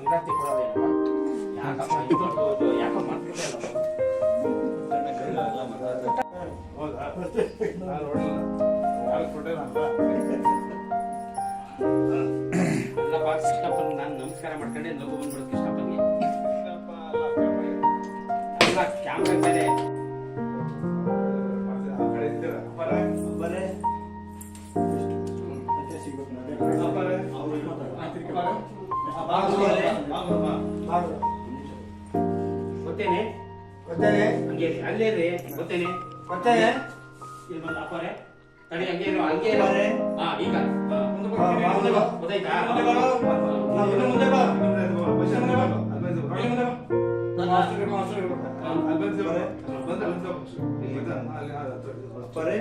ಮಂಗಳಾರತಿ ಕೊಡೋದೇನಪ್ಪ ಯಾಕಪ್ಪ ಇದು ಯಾಕೋ ಮಾಡ್ತಿದ್ದೆ ಅಲ್ಲಪ್ಪ ಕೃಷ್ಣಪ್ಪನ ನಾನು ನಮಸ್ಕಾರ ಮಾಡ್ಕೊಂಡೆ ಲಘು ಬಂದ್ಬಿಡು ಕೃಷ್ಣಪ್ಪನಿಗೆ ಅಲ್ಲ ಕ್ಯಾಮ್ರಾ ಬೇರೆ ಗೊತ್ತೇನೆ ಗೊತ್ತೇನೆ ಹಂಗೆ ಅಲ್ಲೇ ರೀ ಗೊತ್ತೇನೆ ಗೊತ್ತೇನೆ ಇಲ್ಲಿ ಬಂದ ಅಪ್ಪರೇ ತಡಿ ಹಂಗೆ ಇರು ಹಂಗೆ ಇರು ಹಾ ಈಗ ಮುಂದೆ ಬಾ ಗೊತ್ತಾಯ್ತಾ ಮುಂದೆ ಬಾ ಮುಂದೆ ಬಾ ಅಪ್ಪರೇ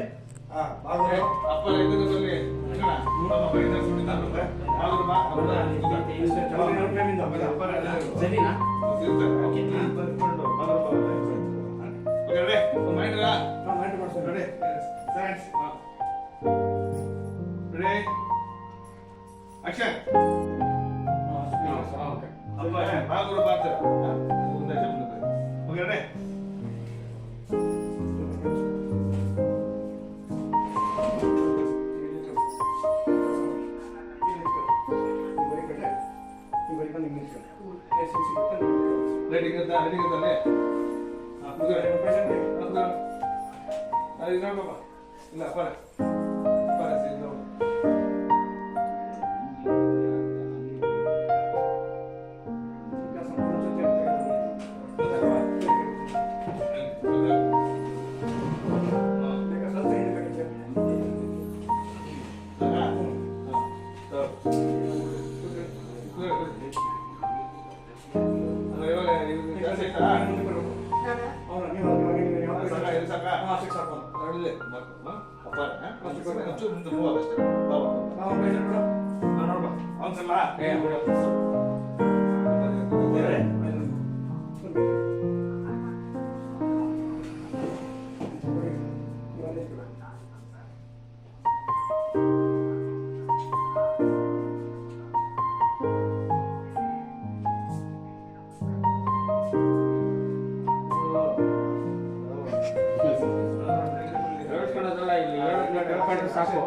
ಸಾಕು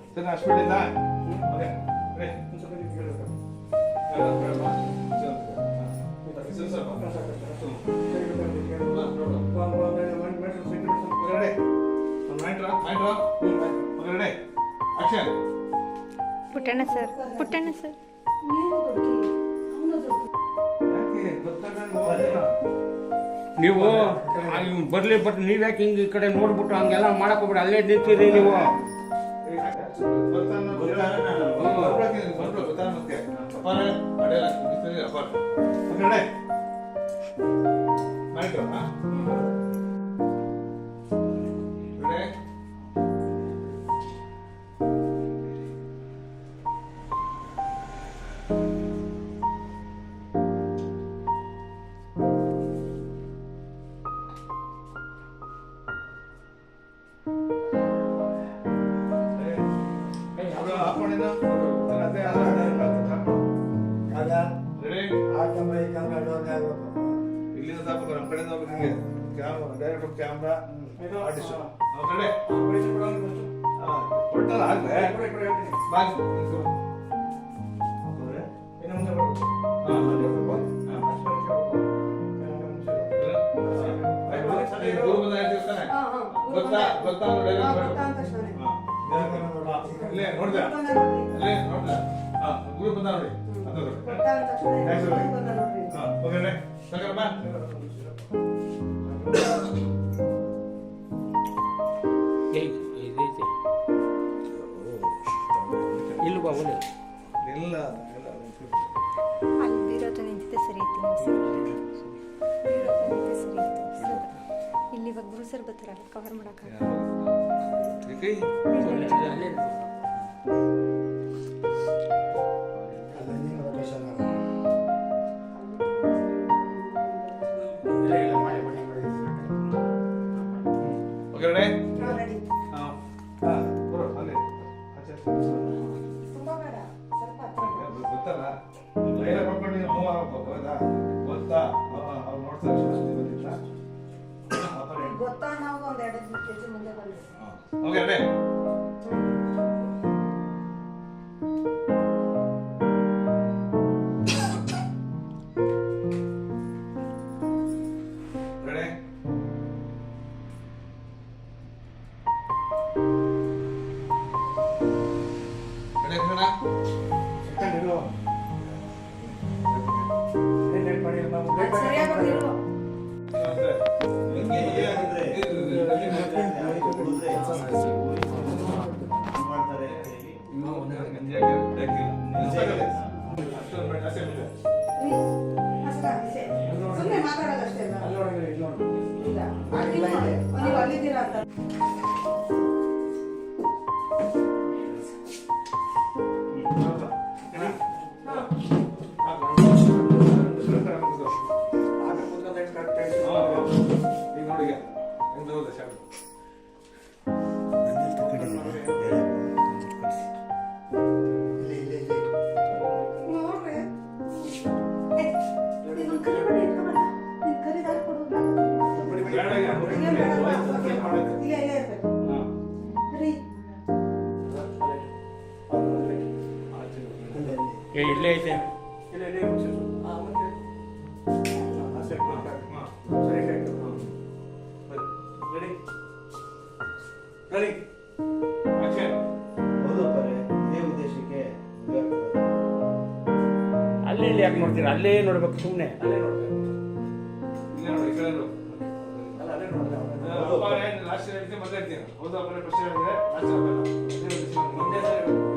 ಅದೇ hospital Puttanna sir Puttanna sir ನೀವು ಬರ್ಲಿ ಬಟ್ ನೀವ್ಯಾಕೆ ಹಿಂಗೆ ಈ ಕಡೆ ನೋಡ್ಬಿಟ್ಟು ಹಂಗೆಲ್ಲ ಮಾಡಕ್ ಹೋಗ್ಬಿಡಿ ಅಲ್ಲೇ ನಿಂತಿರಿ ನೀವು ಕ್ಯಾಮ್ರಾ ಅಲ್ಲಿರೋದು ನಿಂತಿದ್ದೆ ಸರಿ ಇತ್ತು ಸರ್ ಸರಿ ಇತ್ತು ಸರ್ ಇಲ್ಲಿ ಇವಾಗ ಗುರು ಸರ್ ಬರ್ತಾರಲ್ಲ ಕವರ್ ಮಾಡೋಕ್ಕಾಗಲ್ಲ ತುಂಬಾ ಬೇಡ ಗೊತ್ತಲ್ಲ ಲೈನ ನೋಡ್ಕೊಂಡು ನೀನು ಮೂವ್ ಆಗ್ಬೇಕು ಹೌದಾ ಗೊತ್ತಾ ಅವ್ರು ನೋಡ್ತಾರೆ ಸುದ್ದಿ ಬಂದಿಲ್ಲ ಗೊತ್ತಾ ನಾವು ಒಂದ್ 2 ಕೆಜಿ ಮುಂದೆ ಬಂದ್ವಿ. ಓಕೆ ರೆಡಿ ರೆಡಿ ರೆಡಿ ಕಣ ಅದ್ ಸರಿಯಾಗಿ ಬಂದಿರು. ಸುಮ್ಮನೆ ಮಾತಾಡೋದಷ್ಟೇ ಅಲ್ಲ. ಇಲ್ಲ ನೀವು ಅಲ್ಲಿದ್ದೀರಾ ಅಂತ. ನೋಡ್ರಿ ನೀನು ಕರಿಬೇಡಿ ಇಟ್ಕೊಬೇಡ. ನೀನು ಕರಿದಾರಿ ಕೊಡು. ಇಲ್ಲ ಇರ್ಬೇಕು ರೀ. ಇಲ್ಲೇ ಐತೆ ಅಲ್ಲಿ ಇಲ್ಲಿ ಯಾಕೆ ನೋಡ್ತೀರಾ ಅಲ್ಲೇ ನೋಡ್ಬೇಕು ಸುಮ್ಮನೆ ಇಲ್ಲೇ ನೋಡಿ ಈ ಕಡೆ ನೋಡು. ಅಪ್ಪ ಲಾಸ್ಟ್ ಹೇಳ್ತೀನಿ ಮತ್ತೆ ಹೇಳ್ತೀನಿ ಹೌದು ಅಪ್ಪನೇ ಪ್ರಶ್ನೆ ಹೇಳಿದ್ರೆ ಲಾಸ್ಟ್ ಮುಂದೆ